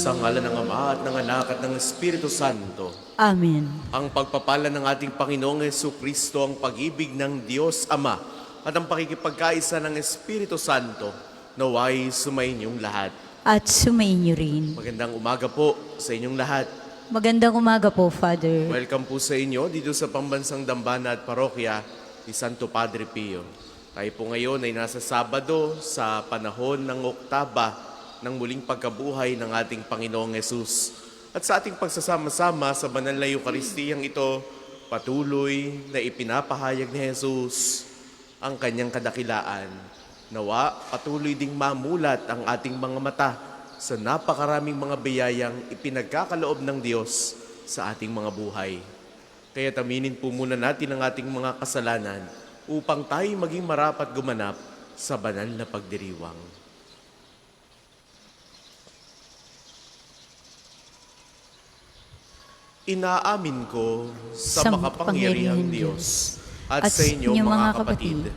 Sa ngalan ng Ama at ng Anak at ng Espiritu Santo. Amen. Ang pagpapala ng ating Panginoong Jesucristo, ang pag-ibig ng Diyos Ama at ang pakikipagkaisa ng Espiritu Santo naway sumainyong lahat. At sumainyo rin. Magandang umaga po sa inyong lahat. Magandang umaga po, Father. Welcome po sa inyo dito sa Pambansang Dambana at Parokya ni Santo Padre Pio. Tayo po ngayon ay nasa Sabado sa panahon ng Oktaba ng muling pagkabuhay ng ating Panginoong Hesus. At sa ating pagsasama-sama sa banal na Eukaristiyang ito, patuloy na ipinapahayag ni Jesus ang kanyang kadakilaan. Nawa, patuloy ding mamulat ang ating mga mata sa napakaraming mga biyayang ipinagkakaloob ng Diyos sa ating mga buhay. Kaya aminin po muna natin ang ating mga kasalanan upang tayo maging marapat gumanap sa banal na pagdiriwang. Inaamin ko sa makapangyarihang Diyos at sa inyo mga kapatid,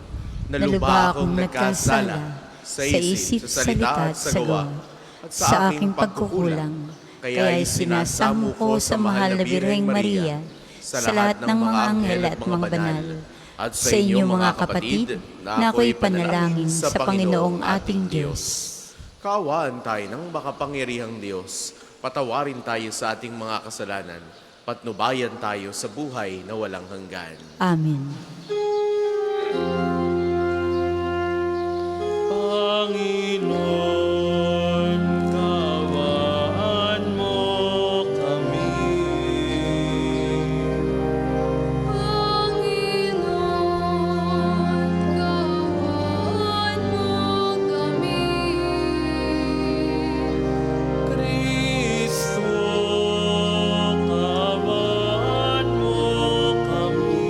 na lubha akong nagkasala sa isip, sa salita at sa gawa, at sa aking pagkukulang. Kaya isinasamo ko sa mahal na Birheng Maria, sa lahat ng mga anghel at mga banal, at sa inyo mga kapatid, na ako'y panalangin sa Panginoong ating Diyos. Kaawaan tayo ng makapangyarihang Diyos. Patawarin tayo sa ating mga kasalanan, patnubayan tayo sa buhay na walang hanggan. Amen. Panginoon, kaawaan mo kami. Panginoon, kaawaan mo kami. Kristo, kaawaan mo kami.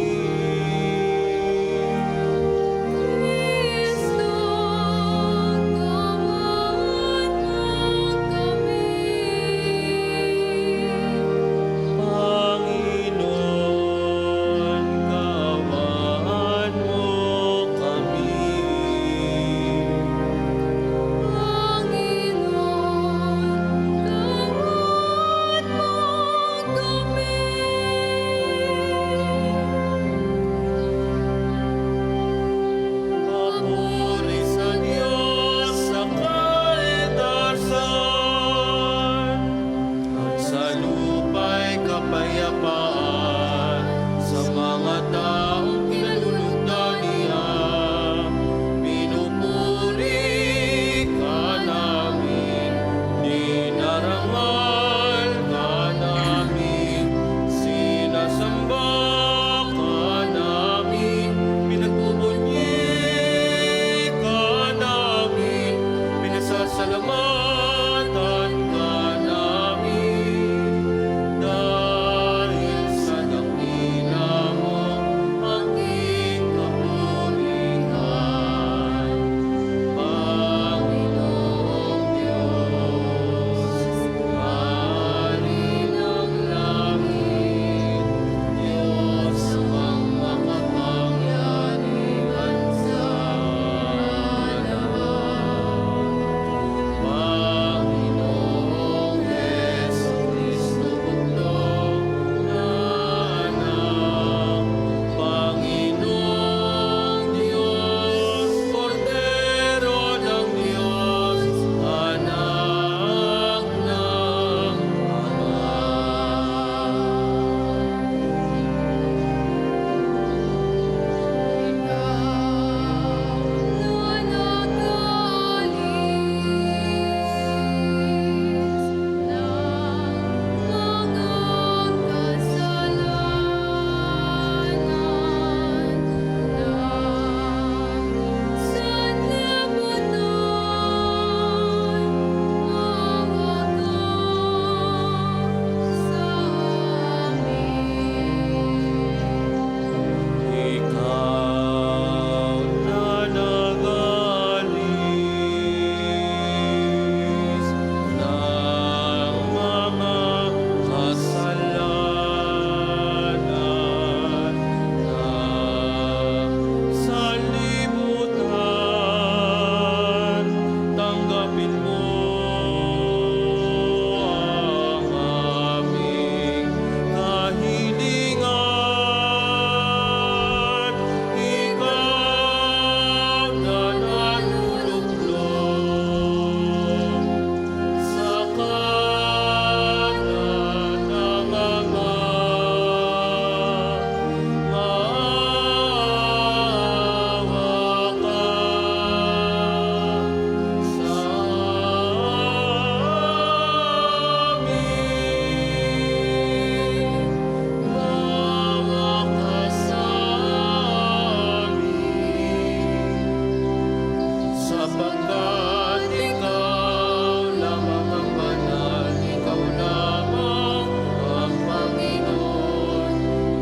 Sapagkat ikaw lamang ang banal, ikaw lamang ang Panginoon,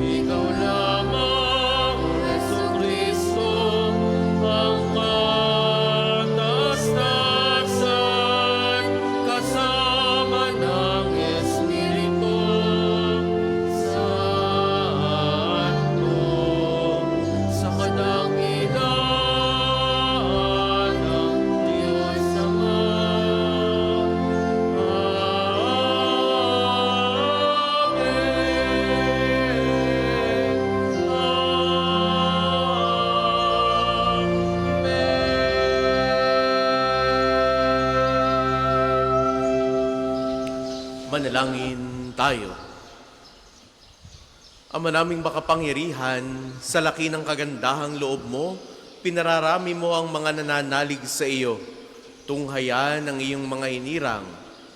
ikaw lamang, Jesucristo, ang kataas-taasan, kasama ng Espiritu Santo, sa kadakilaan ng Diyos Ama. Manalangin tayo. Ama naming makapangyarihan, sa laki ng kagandahang loob mo, pinararami mo ang mga nananalig sa iyo. Tunghayan ang iyong mga hinirang,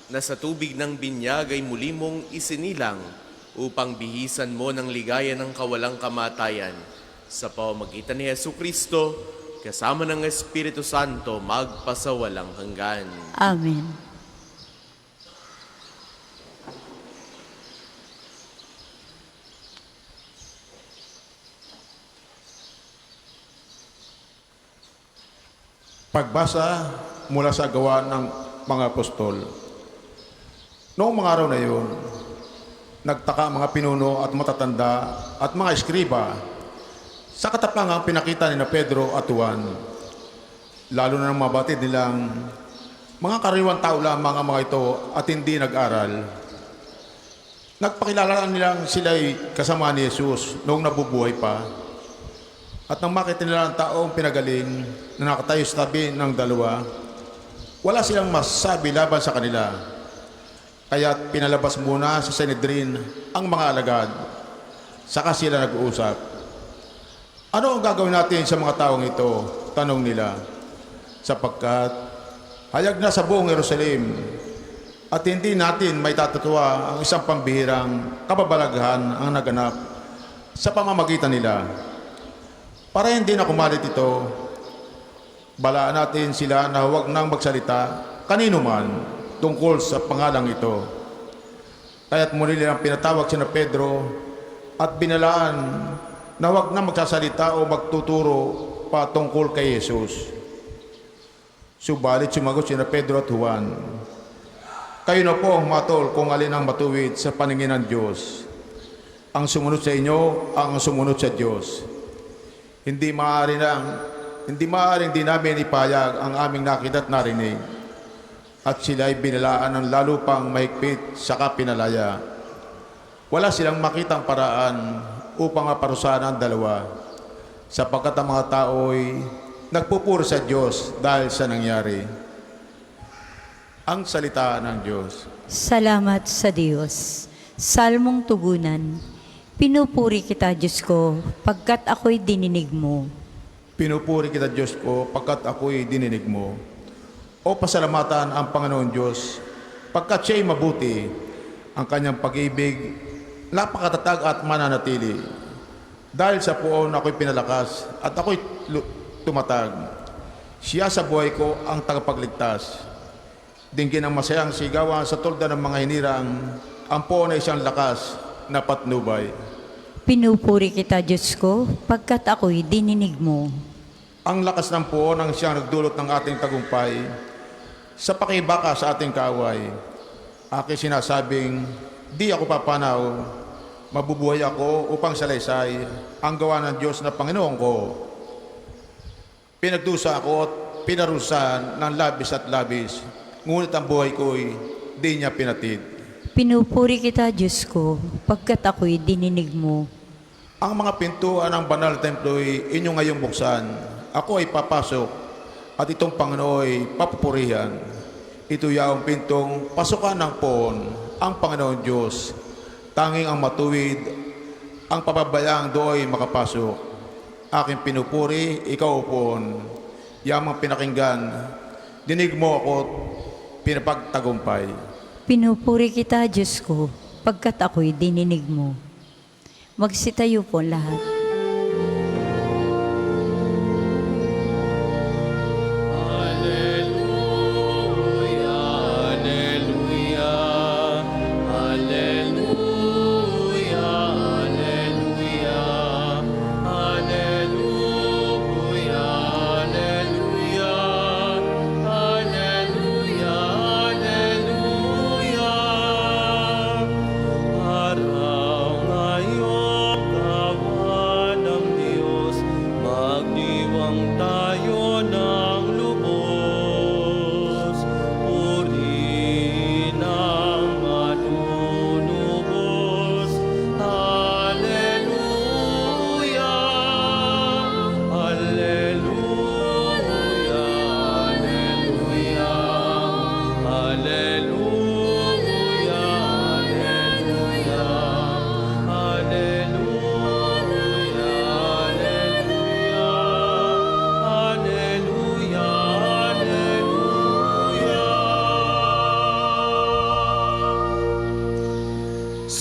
na sa tubig ng binyag ay muli mong isinilang, upang bihisan mo ng ligaya ng kawalang kamatayan. Sa pamamagitan ni Jesucristo, kasama ng Espiritu Santo, magpasawalang hanggan. Amen. Pagbasa mula sa gawa ng mga apostol. Noong mga araw na iyon, nagtaka ang mga pinuno at matatanda at mga eskriba sa katapangang pinakita ni na Pedro at Juan. Lalo na ng mga batid nilang mga karaniwang tao lamang ang mga ito at hindi nag-aral. Nagpakilala nilang sila'y kasama ni Jesus noong nabubuhay pa. At nang makita nila ang taong pinagaling na nakatayo sa tabi ng dalawa, wala silang masasabi laban sa kanila. Kaya't pinalabas muna sa Sanhedrin ang mga alagad. Saka sila nag-uusap. Ano ang gagawin natin sa mga taong ito? Tanong nila. Sapagkat hayag na sa buong Jerusalem at hindi natin may tatutuwa ang isang pambihirang kababalaghan ang naganap sa pamamagitan nila. Para hindi na kumalit ito, balaan natin sila na huwag nang magsalita kanino man tungkol sa pangalang ito. Kaya't muli nilang pinatawag sina Pedro at binalaan na huwag nang magsasalita o magtuturo pa tungkol kay Jesus. Subalit sumagot sina Pedro at Juan, kayo na po ang matol kung alin ang matuwid sa paningin ng Diyos. Ang sumunod sa inyo, ang sumunod sa Diyos. Hindi maaaring di namin ipayag ang aming nakita at narinig. At sila ay binalaan ng lalo pang mahigpit saka pinalaya. Wala silang makitang paraan upang maparusahan ang dalawa, sapagkat ang mga tao ay nagpupuri sa Diyos dahil sa nangyari. Ang salita ng Diyos. Salamat sa Diyos. Salmong tugunan. Pinupuri kita, Diyos ko, pagkat ako'y dininig mo. Pinupuri kita, Diyos ko, pagkat ako'y dininig mo. O pasalamatan ang Panginoon Diyos, pagkat siya'y mabuti, ang kanyang pag-ibig, napakatatag at mananatili. Dahil sa puon ako'y pinalakas at ako'y tumatag. Siya sa buhay ko ang tagapagligtas. Dinggin ang masayang sigawan sa tulda ng mga hinirang, ang puon ay siyang lakas na patnubay. Pinupuri kita, Diyos ko, pagkat ako'y dininig mo. Ang lakas ng puon ang siyang nagdulot ng ating tagumpay sa pakibaka sa ating kaaway. Aking sinasabing, di ako papanaw, mabubuhay ako upang salaysay ang gawa ng Diyos na Panginoon ko. Pinagdusa ako at pinarusahan ng labis at labis, ngunit ang buhay ko'y di niya pinatid. Pinupuri kita, Diyos ko, pagkat ako'y dininig mo. Ang mga pintuan ng banal templo'y inyo ngayong buksan. Ako ay papasok at itong Panginoon ay papupurihan. Ito yaong pintong pasukan ng poon, ang Panginoon Diyos. Tanging ang matuwid, ang pababayang do'y makapasok. Aking pinupuri, ikaw poon. Yamang pinakinggan, dinig mo ako't pinapagtagumpay. Pinupuri kita, Diyos ko, pagkat ako'y dininig mo. Magsitayo po lahat. Alleluia.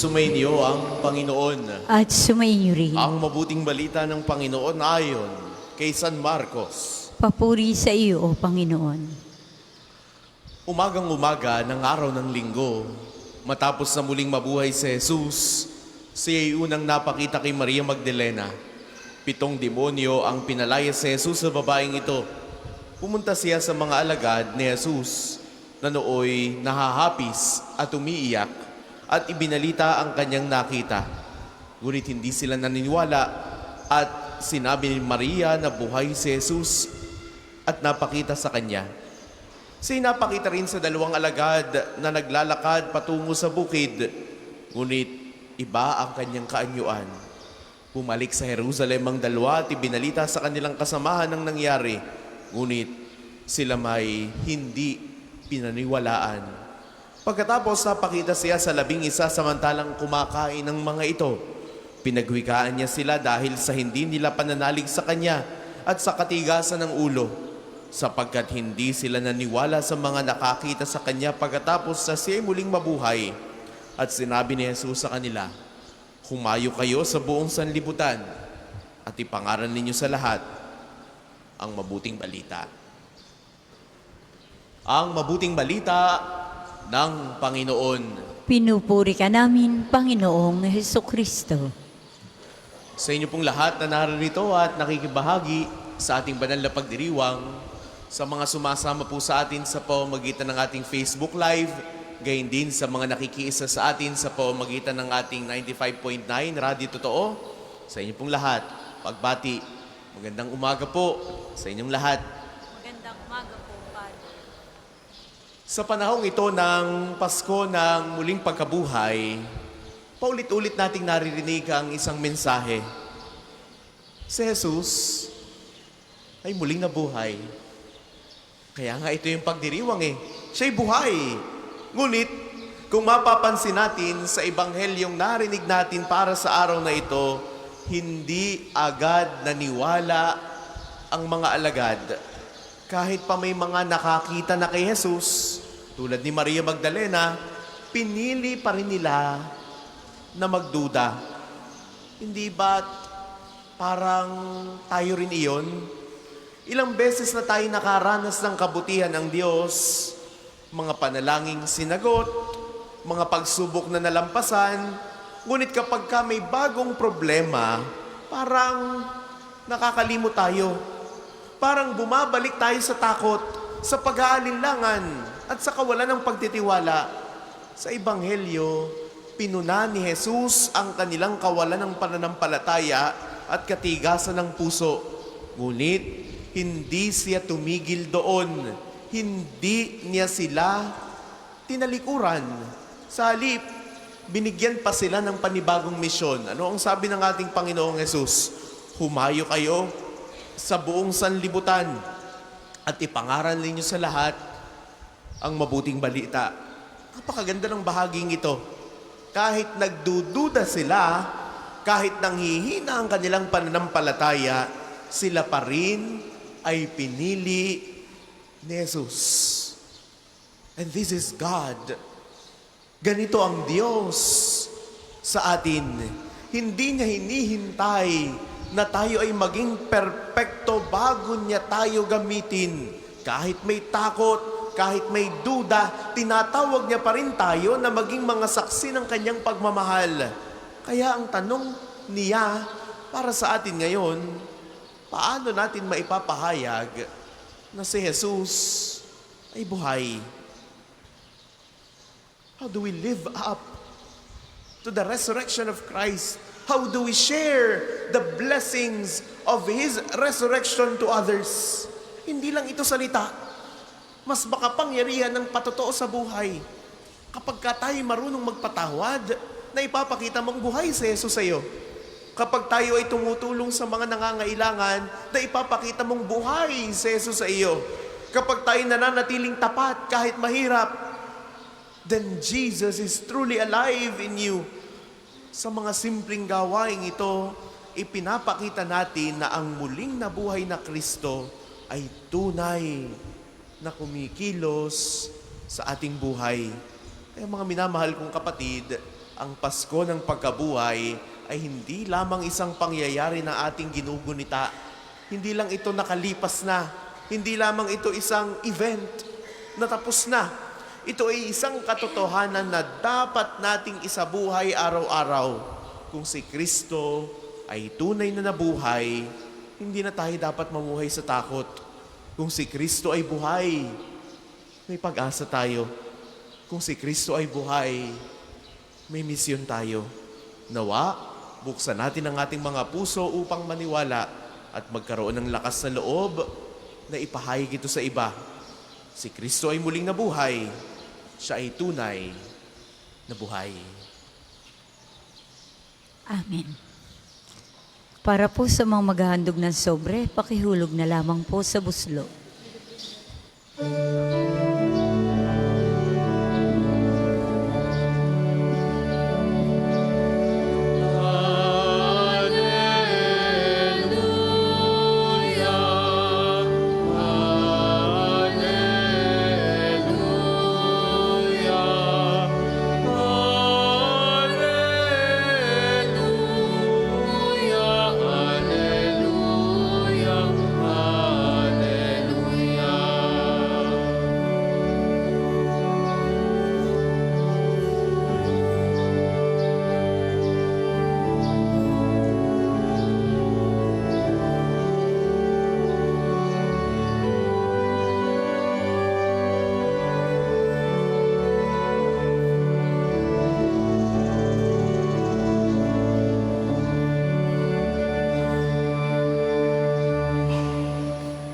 Sumainyo ang Panginoon. At sumainyo rin. Ang mabuting balita ng Panginoon ayon kay San Marcos. Papuri sa iyo, O Panginoon. Umagang-umaga ng araw ng linggo, matapos na muling mabuhay si Jesus, siya ay unang napakita kay Maria Magdalena. 7 demonyo ang pinalaya si Jesus sa babaeng ito. Pumunta siya sa mga alagad ni Jesus na nooy nahahapis at umiiyak at ibinalita ang kanyang nakita. Ngunit hindi sila naniniwala at sinabi ni Maria na buhay si Jesus at napakita sa kanya. Siya napakita rin sa 2 alagad na naglalakad patungo sa bukid, ngunit iba ang kanyang kaanyuan. Bumalik sa Jerusalem ang 2 at ibinalita sa kanilang kasamahan ang nangyari, ngunit sila may hindi pinaniwalaan. Pagkatapos napakita siya sa 11 samantalang kumakain ng mga ito. Pinagwikaan niya sila dahil sa hindi nila pananalig sa kanya at sa katigasan ng ulo, sapagkat hindi sila naniwala sa mga nakakita sa kanya pagkatapos sa siya muling mabuhay. At sinabi ni Jesus sa kanila, "Humayo kayo sa buong sanlibutan at ipangaral ninyo sa lahat ang mabuting balita." Ang mabuting balita ng Panginoon. Pinupuri ka namin, Panginoong Hesukristo. Sa inyo pong lahat na narito at nakikibahagi sa ating banal na pagdiriwang, sa mga sumasama po sa atin sa pamamagitan ng ating Facebook Live, gayon din sa mga nakikiisa sa atin sa pamamagitan ng ating 95.9 Radyo Totoo, sa inyo pong lahat, pagbati, magandang umaga po sa inyong lahat. Magandang umaga po, Padre. Sa panahong ito ng Pasko ng muling pagkabuhay, paulit-ulit nating naririnig ang isang mensahe. Si Jesus ay muling nabuhay. Kaya nga ito yung pagdiriwang Siya'y buhay. Ngunit, kung mapapansin natin sa ebanghelyong narinig natin para sa araw na ito, hindi agad naniwala ang mga alagad. Kahit pa may mga nakakita na kay Jesus, tulad ni Maria Magdalena, pinili pa rin nila na magduda. Hindi ba parang tayo rin iyon? Ilang beses na tayo nakaranas ng kabutihan ng Diyos, mga panalangin sinagot, mga pagsubok na nalampasan, ngunit kapag ka may bagong problema, parang nakakalimot tayo. Parang bumabalik tayo sa takot, sa pag-aalinlangan, at sa kawalan ng pagtitiwala. Sa Ebanghelyo, pinuna ni Jesus ang kanilang kawalan ng pananampalataya at katigasan ng puso. Ngunit, hindi siya tumigil doon. Hindi niya sila tinalikuran. Sa halip, binigyan pa sila ng panibagong misyon. Ano ang sabi ng ating Panginoong Jesus? Humayo kayo sa buong sanlibutan at ipangaral ninyo sa lahat ang mabuting balita. Napakaganda ng bahaging ito. Kahit nagdududa sila, kahit nanghihina ang kanilang pananampalataya, sila pa rin ay pinili ni Jesus. And this is God. Ganito ang Diyos sa atin. Hindi niya hinihintay na tayo ay maging perpekto bago niya tayo gamitin. Kahit may takot, kahit may duda, tinatawag niya pa rin tayo na maging mga saksi ng kanyang pagmamahal. Kaya ang tanong niya para sa atin ngayon, paano natin maipapahayag na si Jesus ay buhay? How do we live up to the resurrection of Christ? How do we share the blessings of His resurrection to others? Hindi lang ito salita. Mas makapangyarihan ng patotoo sa buhay. Kapag ka tayo marunong magpatawad, na ipapakita mong buhay si Jesus sa iyo. Kapag tayo ay tumutulong sa mga nangangailangan, na ipapakita mong buhay si Jesus sa iyo. Kapag tayo nananatiling tapat kahit mahirap, then Jesus is truly alive in you. Sa mga simpleng gawain ito, ipinapakita natin na ang muling nabuhay na Kristo ay tunay na kumikilos sa ating buhay. Kaya mga minamahal kong kapatid, Ang Pasko ng pagkabuhay ay hindi lamang isang pangyayari na ating ginugunita. Hindi lang ito nakalipas na. Hindi lamang ito isang event na tapos na. Ito ay isang katotohanan na dapat nating isabuhay araw-araw. Kung si Kristo ay tunay na nabuhay, hindi na tayo dapat mamuhay sa takot. Kung si Kristo ay buhay, may pag-asa tayo. Kung si Kristo ay buhay, may misyon tayo. Nawa, buksan natin ang ating mga puso upang maniwala at magkaroon ng lakas na loob na ipahayag ito sa iba. Si Kristo ay muling nabuhay. Siya ay tunay na buhay. Amen. Para po sa mga maghahandog ng sobre, pakihulog na lamang po sa buslo.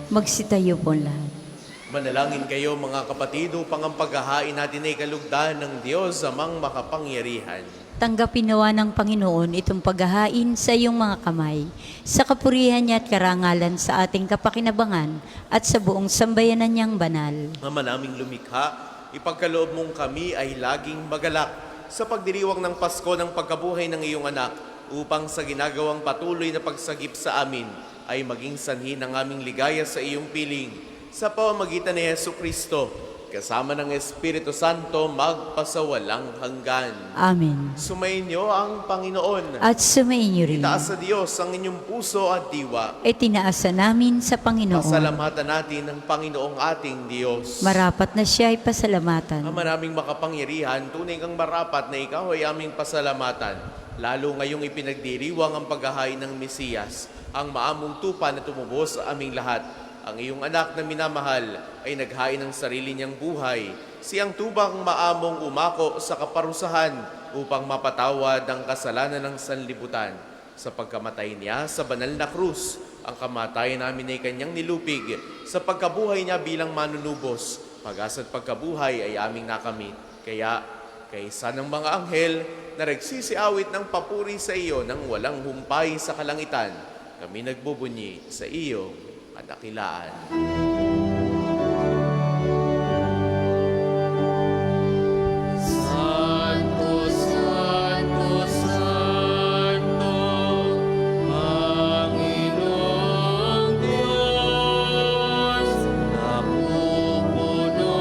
Magsitayo po lahat. Manalangin kayo mga kapatid upang ang paghahain natin ay kalugdan ng Diyos amang makapangyarihan. Tanggapin nawa ng Panginoon itong paghahain sa iyong mga kamay, sa kapurihan niya at karangalan sa ating kapakinabangan at sa buong sambayanan niyang banal. Ama naming lumikha, ipagkaloob mong kami ay laging magalak sa pagdiriwang ng Pasko ng pagkabuhay ng iyong anak upang sa ginagawang patuloy na pagsagip sa amin ay maging sanhi ng aming ligaya sa iyong piling sa pamamagitan ni Jesucristo, kasama ng Espiritu Santo magpasawalang hanggan. Amen. Sumainyo ang Panginoon. At sumainyo rin. Itaas sa Diyos ang inyong puso at diwa. Itinaasa namin sa Panginoon. Pasalamatan natin ang Panginoong ating Diyos. Marapat na siya ay pasalamatan. Ama naming makapangyarihan, tunay kang marapat na ikaw ay aming pasalamatan. Lalo ngayong ipinagdiriwang ang paghahain ng Mesiyas, ang maamong tupa na tumubos sa aming lahat. Ang iyong anak na minamahal ay naghain ng sarili niyang buhay. Siyang tubang maamong umako sa kaparusahan upang mapatawad ang kasalanan ng sanlibutan. Sa pagkamatay niya sa banal na krus, ang kamatayan namin ay kanyang nilupig. Sa pagkabuhay niya bilang manunubos, pag-asa at pagkabuhay ay aming nakamit. Kaya, kaysa ng mga anghel na nagsisiawit ng papuri sa iyo nang walang humpay sa kalangitan, kami nagbubunyi sa iyo kadakilaan. Santo, Santo, Santo, Panginoong Diyos, napupuno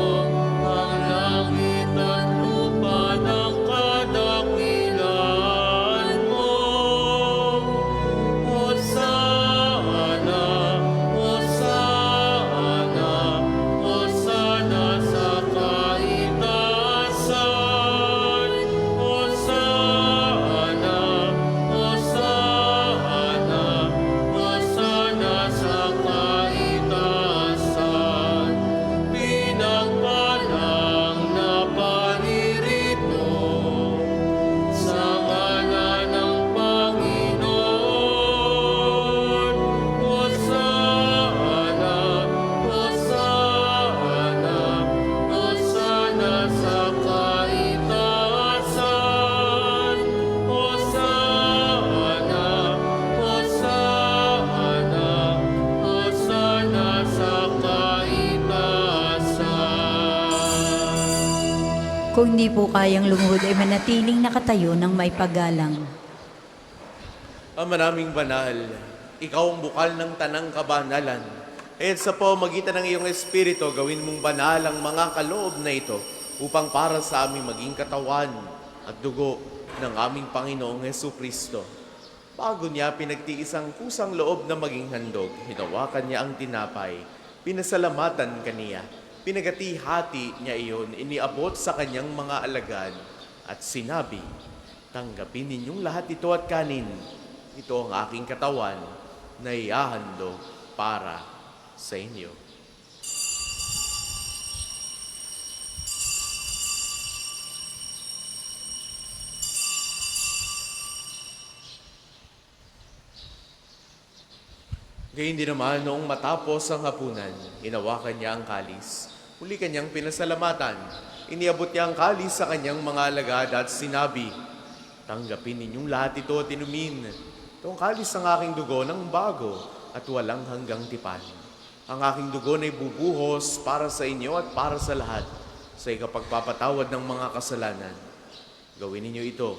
ang langit at lupa ng kadakilaan mo. Hosana, Hosana, Hosana sa kaitaasan. Hosana, Hosana, Hosana sa kaitaasan. Pinagpalang na paririto sa ngalan ng Panginoon. Hosana, Hosana, Hosana sa kaitaasan. Hosana, Hosana, Hosana sa kaitaasan. Kung di po kayang lumuhod ay manatiling nakatayo ng may paggalang. Ama naming banal, ikaw ang bukal ng tanang kabanalan. At sa pamamagitan ng iyong Espiritu, gawin mong banal ang mga kaloob na ito upang para sa aming maging katawan at dugo ng aming Panginoong Hesu Kristo. Bago niya pinagtiis ang kusang loob na maging handog, hinawakan niya ang tinapay, pinasalamatan kaniya, pinagati-hati niya iyon, iniabot sa kanyang mga alagad, at sinabi, "Tanggapin ninyong lahat ito at kanin. Ito ang aking katawan na ihahandog para sa inyo." Gayun din naman, noong matapos ang hapunan, hinawakan niya ang kalis. Muli kanyang pinasalamatan. Iniabot niya ang kalis sa kanyang mga alagad at sinabi, "Tanggapin ninyong lahat ito at inumin. Ito ang kalis ng aking dugo ng bago at walang hanggang tipan. Ang aking dugo na ibubuhos para sa inyo at para sa lahat sa ikapagpapatawad ng mga kasalanan. Gawin ninyo ito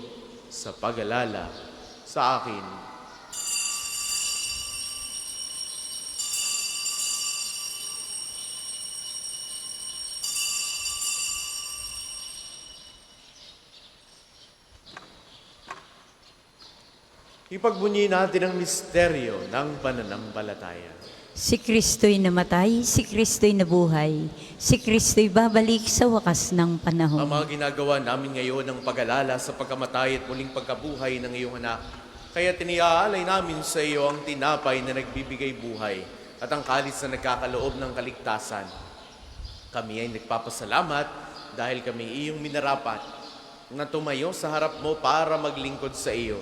sa pag-alala sa akin." Ipagbunyi natin ang misteryo ng pananampalataya. Si Kristo'y namatay, si Kristo'y nabuhay, si Kristo'y babalik sa wakas ng Ang panahon. mga ginagawa namin ngayon ng pag-alala sa pagkamatay at muling pagkabuhay ng iyong anak, kaya tiniaalay namin sa iyo ang tinapay na nagbibigay buhay at ang kalis na nagkakaloob ng kaligtasan. Kami ay nagpapasalamat dahil kami iyong minarapat na tumayo sa harap mo para maglingkod sa iyo.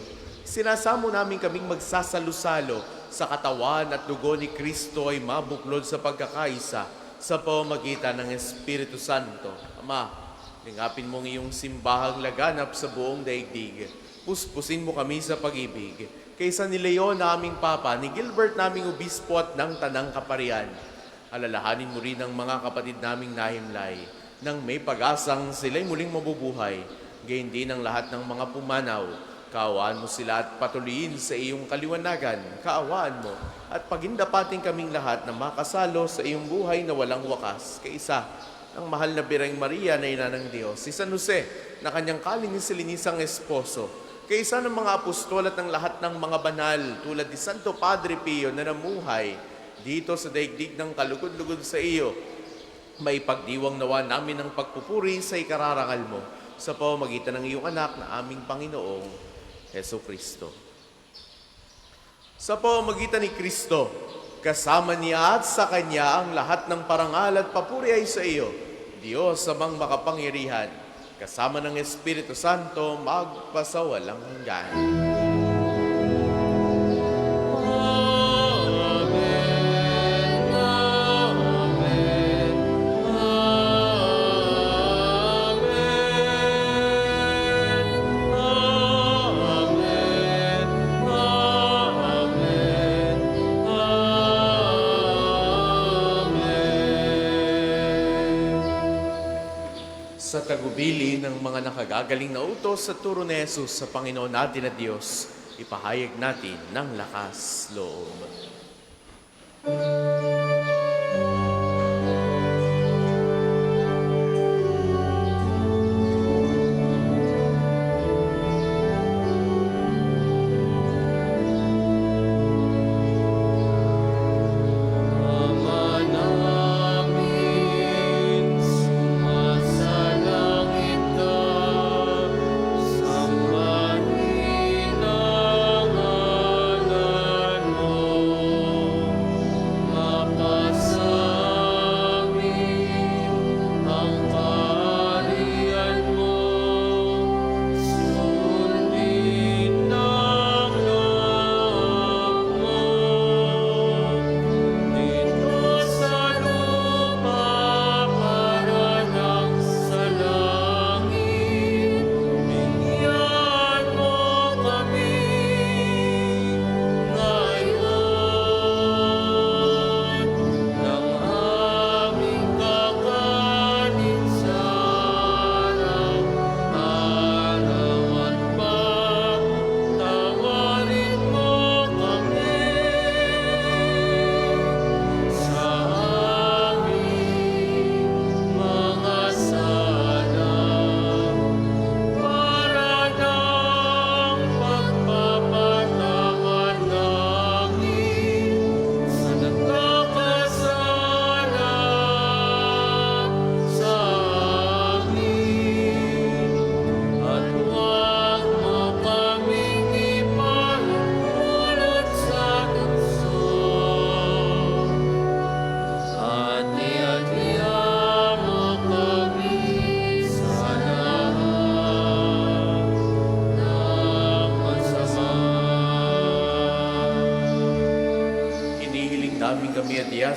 Sinasamo namin kaming magsasalo-salo sa katawan at dugo ni Kristo ay mabuklod sa pagkakaisa sa pamamagitan ng Espiritu Santo. Ama, lingapin mo ang iyong simbahang laganap sa buong daigdig. Puspusin mo kami sa pag-ibig. Kaysa ni Leon na aming Papa, ni Gilbert naming Obispo at ng Tanang Kaparian. Alalahanin mo rin ang mga kapatid naming nahimlay nang may pag-asang sila'y muling mabubuhay. Gayon din ang lahat ng mga pumanaw. Kaawaan mo sila at patuloyin sa iyong kaliwanagan. Kaawaan mo at pagindapating kaming lahat na makasalo sa iyong buhay na walang wakas. Kaisa ang mahal na Birang Maria na ina ng Diyos, si San Jose na kanyang kalinisan-linisang esposo, kaisa ng mga apostol at ng lahat ng mga banal tulad ni Santo Padre Pio na namuhay dito sa daigdig ng kalugod-lugod sa iyo. May pagdiwang nawa namin ang pagpupuri sa ikararangal mo sa pamamagitan ng iyong anak na aming Panginoong Hesu Kristo. Sa pamamagitan ni Kristo, kasama niya at sa Kanya ang lahat ng parangal at papuri ay sa iyo, Diyos amang makapangyarihan, kasama ng Espiritu Santo, magpasawalang hanggan. Sa tagubili ng mga nakagagaling na utos sa turo ni Jesus sa Panginoon natin at Diyos, ipahayag natin ng lakas loob. Ama namin, sumasalangit ka, sambahin ang ngalan mo.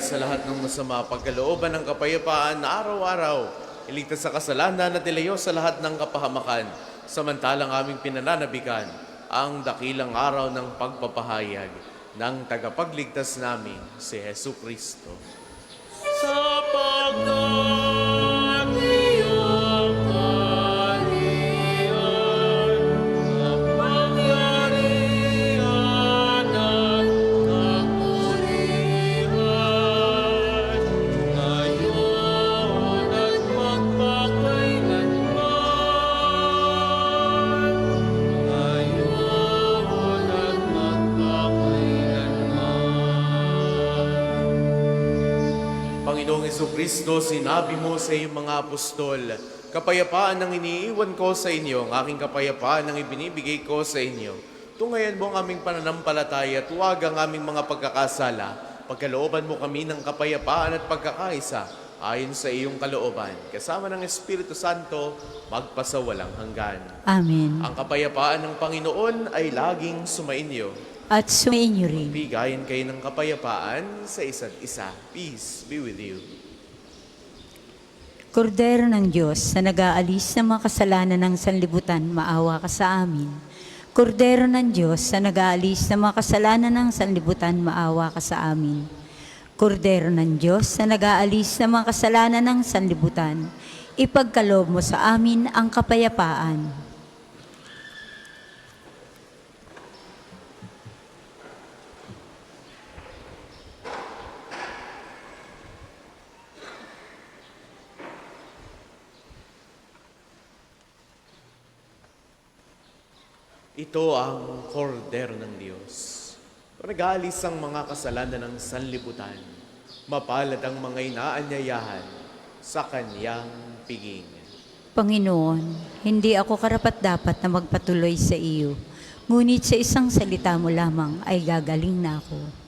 sa lahat ng masama, pagkalooban ng kapayapaan na araw-araw, iligtas sa kasalanan at ilayo sa lahat ng kapahamakan, samantalang aming pinananabikan ang dakilang araw ng pagpapahayag ng tagapagligtas namin, si Hesu Kristo. Sapagkat iyong kaharian, kapangyarihan at kapurihan, ngayon at magpakailanman. Ngayon at magpakailanman. Panginoong Jesucristo, sinabi mo sa iyong mga apostol, kapayapaan ang iniiwan ko sa inyo, ang aking kapayapaan ang ibinibigay ko sa inyo. Tungayan mo ang aming pananampalataya at huwag ang aming mga pagkakasala. Pagkalooban mo kami ng kapayapaan at pagkakaisa ayon sa iyong kalooban. Kasama ng Espiritu Santo, magpasawalang hanggan. Amen. Ang kapayapaan ng Panginoon ay laging sumainyo. At sumainyo rin. Bigayan kayo ng kapayapaan sa isa't isa. Peace be with you. Kordero ng Diyos na nag-aalis ng mga kasalanan ng sanlibutan, maawa ka sa amin. Kordero ng Diyos na nag-aalis ng mga kasalanan ng sanlibutan, maawa ka sa amin. Kordero ng Diyos na nag-aalis ng mga kasalanan ng sanlibutan, ipagkaloob mo sa amin ang kapayapaan. Ito ang kordero ng Diyos. Nag-aalis ang mga kasalanan ng sanlibutan. Mapalad ang mga inaanyayahan sa kanyang piging. Panginoon, hindi ako karapat-dapat na magpatuloy sa iyo, ngunit sa isang salita mo lamang ay gagaling na ako.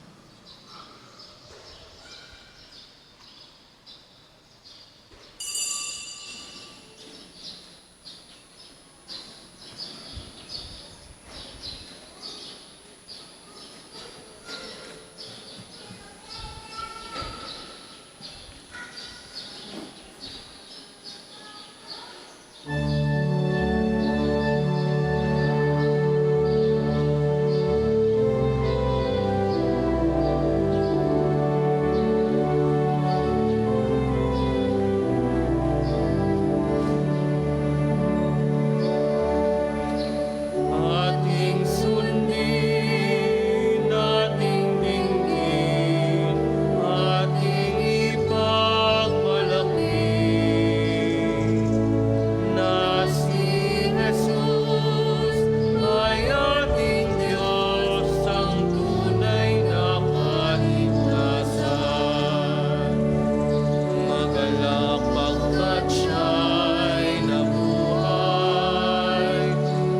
Ating sundin, ating dinggin, ating ipagmalaki na si Jesus ay ating Diyos, ang tunay na kaligtasan. Magalak pagkat siya'y nabuhay,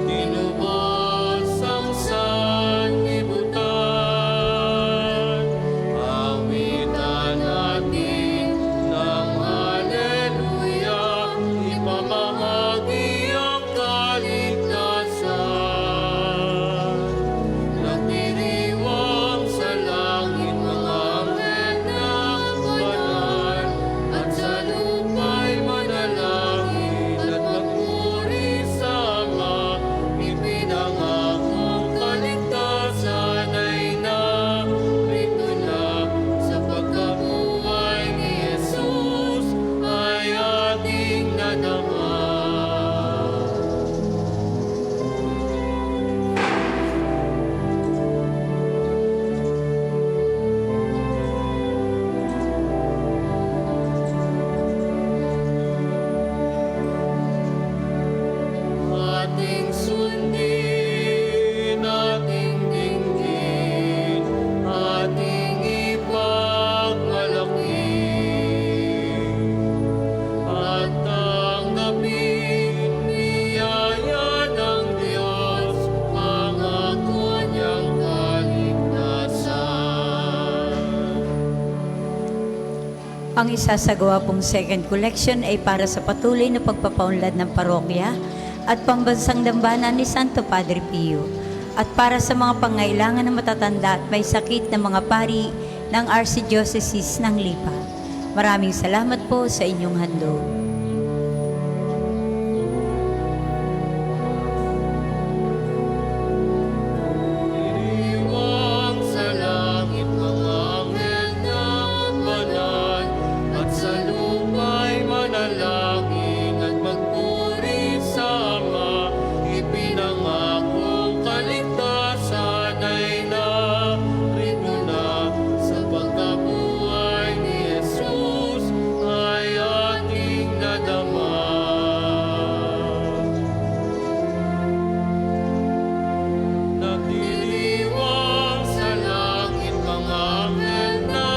tinubos ang sanlibutan. Awitan natin ng Haleluya, ipamamagi ang kaligtasan. Nagdiriwang sa langit mga anghel na banal, at sa lupa'y manalangin at magpuri sa Ama. Ipinangakong kaligtasan ay narito na, sa pagkabuhay ni Jesus ay ating nadama. Ating sundin, ating dinggin, ating ipagmalaki, at tanggapin biyaya ng Diyos, pangako niyang kaligtasan. Ang isasagawa pong second collection ay para sa patuloy na pagpapaunlad ng parokya at pambansang dambana ni Santo Padre Pio, at para sa mga pangailangan ng matatanda at may sakit na mga pari ng Archdiocese ng Lipa. Maraming salamat po sa inyong handog. Iniwang sa langit mga anghel na banal, at sa lupa'y manalangin at magpuri sa Ama. Ipinangakong kaligtasan ay narito na, sa pagkabuhay ni Jesus ay ating nadama. Nagdiriwang sa langit mga anghel na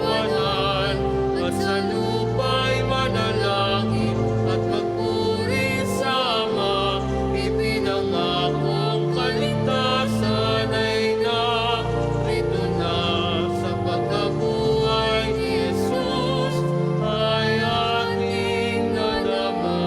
banal, at sa lupa'y manalangin at magpuri sa Ama. Ipinangakong kaligtasan ay narito na, sa pagkabuhay ni Jesus ay ating nadama.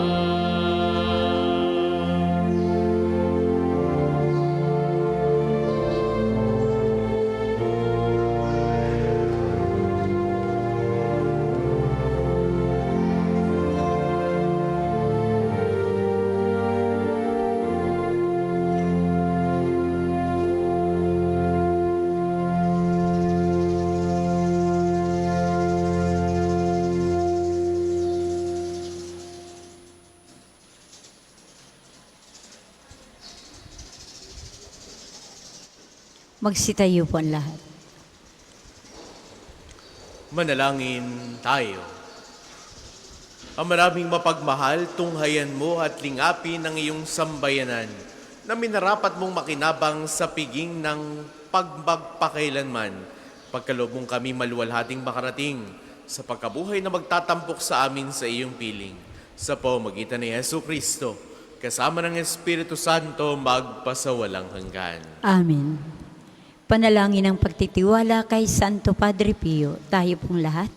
Magsitayo po ang lahat. Manalangin tayo. Ang maraming mapagmahal, tunghayan mo at lingapin ang iyong sambayanan na minarapat mong makinabang sa piging ng pagmagpakailanman. Pagkaloob mong kami maluwalhating makarating sa pagkabuhay na magtatampok sa amin sa iyong piling. Sa pamamagitan ni Yesu Kristo, kasama ng Espiritu Santo, magpasawalang hanggan. Amen. Panalangin ng pagtitiwala kay Santo Padre Pio, tayo pong lahat.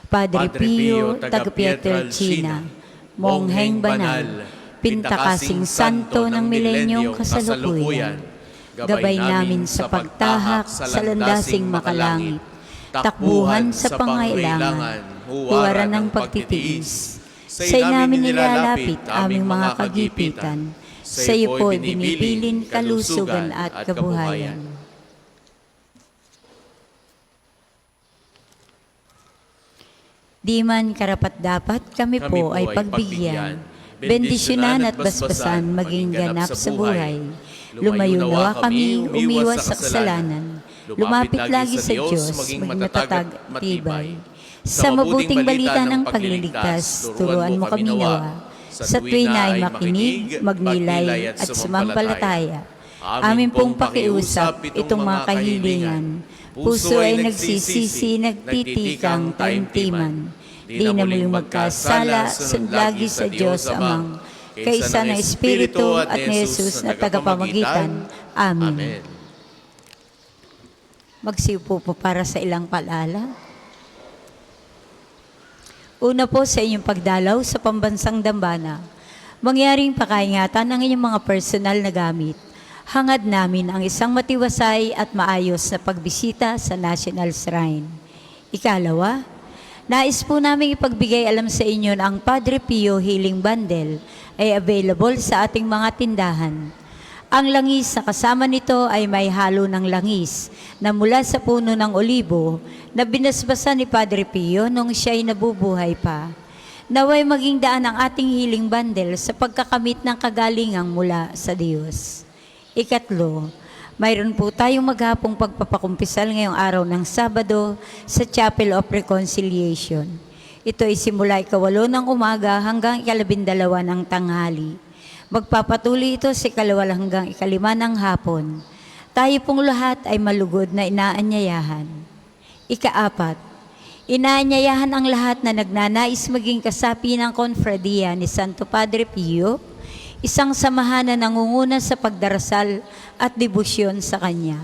Padre Pio, taga Pietrelcina, mongheng banal, pintakasing santo ng milenyong kasalukuyan, gabay namin sa pagtahak sa landasing makalangit, takbuhan sa pangailangan, huwaran ng pagtitiis. Sa'yo namin nilalapit aming mga kagipitan, sa'yo po binibilin kalusugan at kabuhayan. Di man karapat-dapat kami po ay pagbigyan, bendisyonan at basbasan maging ganap sa buhay. Lumayo nawa kami, umiwas sa kasalanan, lumapit lagi sa Diyos, maging matatag at tibay. Sa mabuting balita ng pagliligtas, turuan mo kami nawa. Sa tuwi na ay makinig, magnilay at sumampalataya. Amin pong pakiusap itong mga kahilingan. Puso ay nagsisisi, nagtitikang taimtiman. Di na muling magkasala, sundlagi sa Diyos Amang, kaisa ng Espiritu at ni Jesus na tagapamagitan. Amen. Magsiupo po para sa ilang paalala. Una po sa inyong pagdalaw sa pambansang dambana, mangyaring pakaingatan ng inyong mga personal na gamit. Hangad namin ang isang matiwasay at maayos na pagbisita sa National Shrine. Ikalawa, nais po namin ipagbigay alam sa inyo na ang Padre Pio Healing Bundle ay available sa ating mga tindahan. Ang langis na kasama nito ay may halo ng langis na mula sa puno ng olibo na binasbasan ni Padre Pio nung siya'y nabubuhay pa. Naway maging daan ang ating healing bundle sa pagkakamit ng kagalingang mula sa Diyos. Ikatlo, mayroon po tayong maghapong pagpapakumpisal ngayong araw ng Sabado sa Chapel of Reconciliation. Ito ay simula 8:00 ng umaga hanggang 12:00 ng tanghali. Magpapatuloy ito sa 2 hanggang 5 ng hapon. Tayo pong lahat ay malugod na inaanyayahan. Ikaapat, inaanyayahan ang lahat na nagnanais maging kasapi ng konfradiya ni Santo Padre Pio, isang samahan na nangunguna sa pagdarasal at debosyon sa Kanya.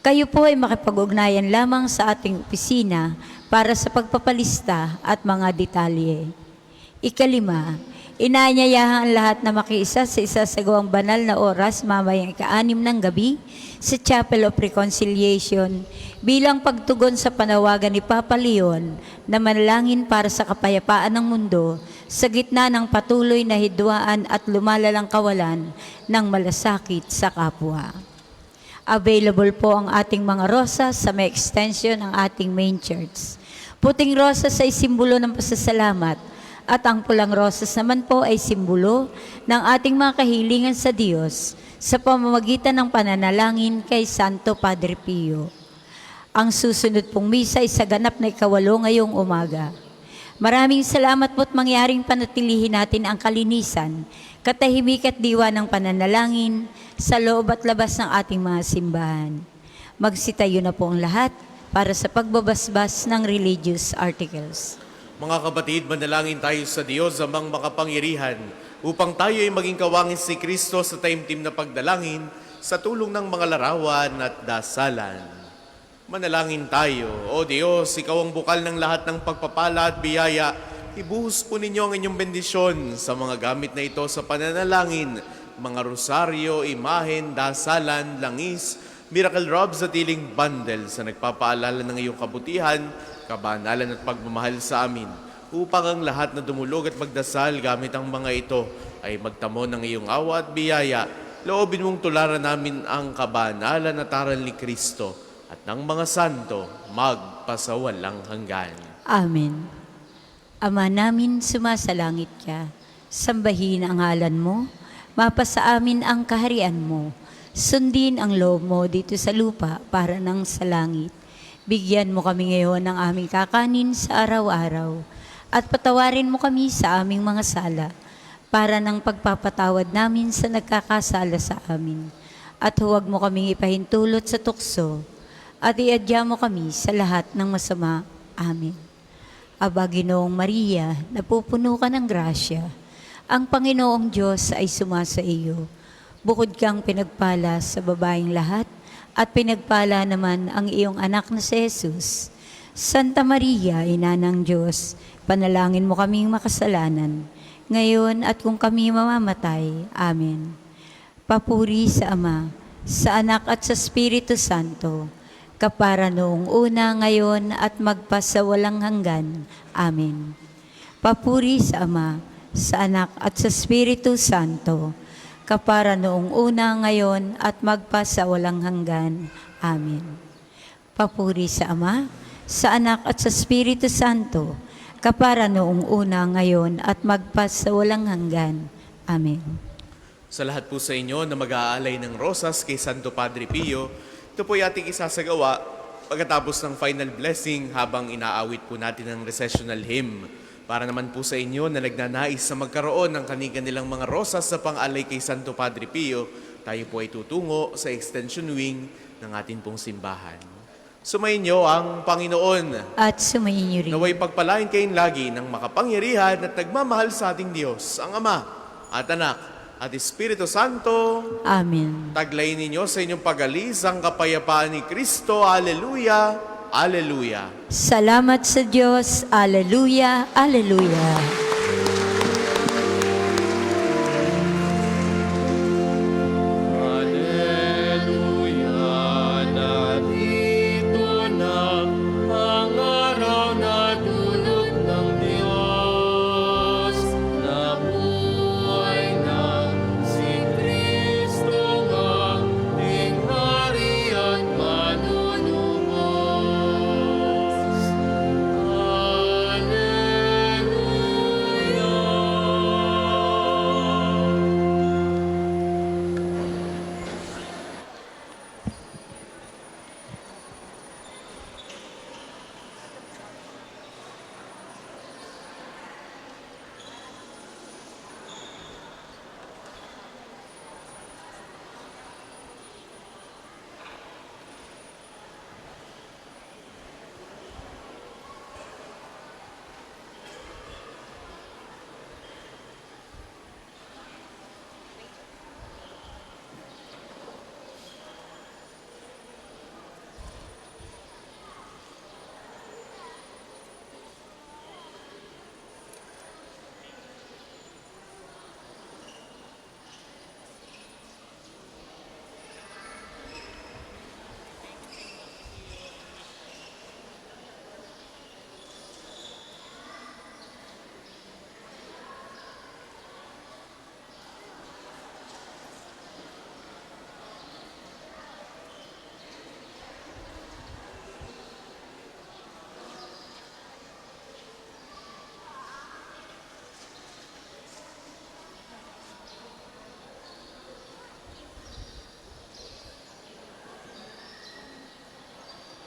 Kayo po ay makipag-ugnayan lamang sa ating opisina para sa pagpapalista at mga detalye. Ikalima, Inanyayahan ang lahat na makiisa sa isasagawang banal na oras mamayang ika-6 ng gabi sa Chapel of Reconciliation bilang pagtugon sa panawagan ni Papa Leon na manalangin para sa kapayapaan ng mundo sa gitna ng patuloy na hidwaan at lumalalang kawalan ng malasakit sa kapwa. Available po ang ating mga rosas sa may extension ng ating main church. Puting rosas ay simbolo ng pasasalamat at ang pulang rosas naman po ay simbolo ng ating mga kahilingan sa Diyos sa pamamagitan ng pananalangin kay Santo Padre Pio. Ang susunod pong misa ay sa ganap na ika-8 ngayong umaga. Maraming salamat po't mangyaring panatilihin natin ang kalinisan, katahimik at diwa ng pananalangin sa loob at labas ng ating mga simbahan. Magsitayo na po ang lahat para sa pagbabasbas ng religious articles. Mga kapatid, manalangin tayo sa Diyos amang makapangyarihan upang tayo ay maging kawangis ni Kristo sa taimtim na pagdalangin sa tulong ng mga larawan at dasalan. Manalangin tayo. O Diyos, Ikaw ang bukal ng lahat ng pagpapala at biyaya. Ibuhos po ninyo ang inyong bendisyon sa mga gamit na ito sa pananalangin, mga rosaryo, imahen, dasalan, langis, miracle robes at healing bundle sa nagpapaalala ng iyong kabutihan, kabanalan at pagmamahal sa amin, upang ang lahat na dumulog at magdasal gamit ang mga ito ay magtamo ng iyong awa at biyaya. Loobin mong tularan namin ang kabanalan at aral ni Kristo at ng mga santo magpasawalang hanggan. Amen. Ama namin, sumasalangit ka. Sambahin ang ngalan mo. Mapasa amin ang kaharian mo. Sundin ang loob mo dito sa lupa para nang sa langit. Bigyan mo kami ngayon ng aming kakanin sa araw-araw at patawarin mo kami sa aming mga sala para ng pagpapatawad namin sa nagkakasala sa amin. At huwag mo kaming ipahintulot sa tukso at iadya mo kami sa lahat ng masama. Amen. Aba, Ginoong Maria, napupuno ka ng grasya. Ang Panginoong Diyos ay sumasa iyo. Bukod kang pinagpala sa babaeng lahat, at pinagpala naman ang iyong anak na si Jesus. Santa Maria, Ina ng Diyos, panalangin mo kaming makasalanan, ngayon at kung kami mamamatay. Amen. Papuri sa Ama, sa Anak at sa Espiritu Santo, kapara noong una, ngayon at magpasawalang hanggan. Amen. Papuri sa Ama, sa Anak at sa Espiritu Santo, kapara noong una, ngayon, at magpasawalang hanggan. Amen. Papuri sa Ama, sa Anak at sa Espiritu Santo, kapara noong una, ngayon, at magpasawalang hanggan. Amen. Sa lahat po sa inyo na mag-aalay ng rosas kay Santo Padre Pio, ito po ay ating isasagawa pagkatapos ng final blessing habang inaawit po natin ang recessional hymn. Para naman po sa inyo na nagnanais na magkaroon ng kanilang mga rosas sa pang-alay kay Santo Padre Pio, tayo po ay tutungo sa extension wing ng ating pong simbahan. Sumayin niyo ang Panginoon. At sumayin niyo rin. Naway pagpalain kayong lagi ng makapangyarihan at nagmamahal sa ating Diyos, ang Ama at Anak at Espiritu Santo. Amen. Taglayin ninyo sa inyong pag-alis ang kapayapaan ni Kristo. Alleluia. Alleluia. Salamat sa Diyos. Alleluia. Alleluia. Hallelujah, narito na ang araw na dulot ng Diyos. Nabuhay na si Kristo ang ating hari at manunubos. Hallelujah.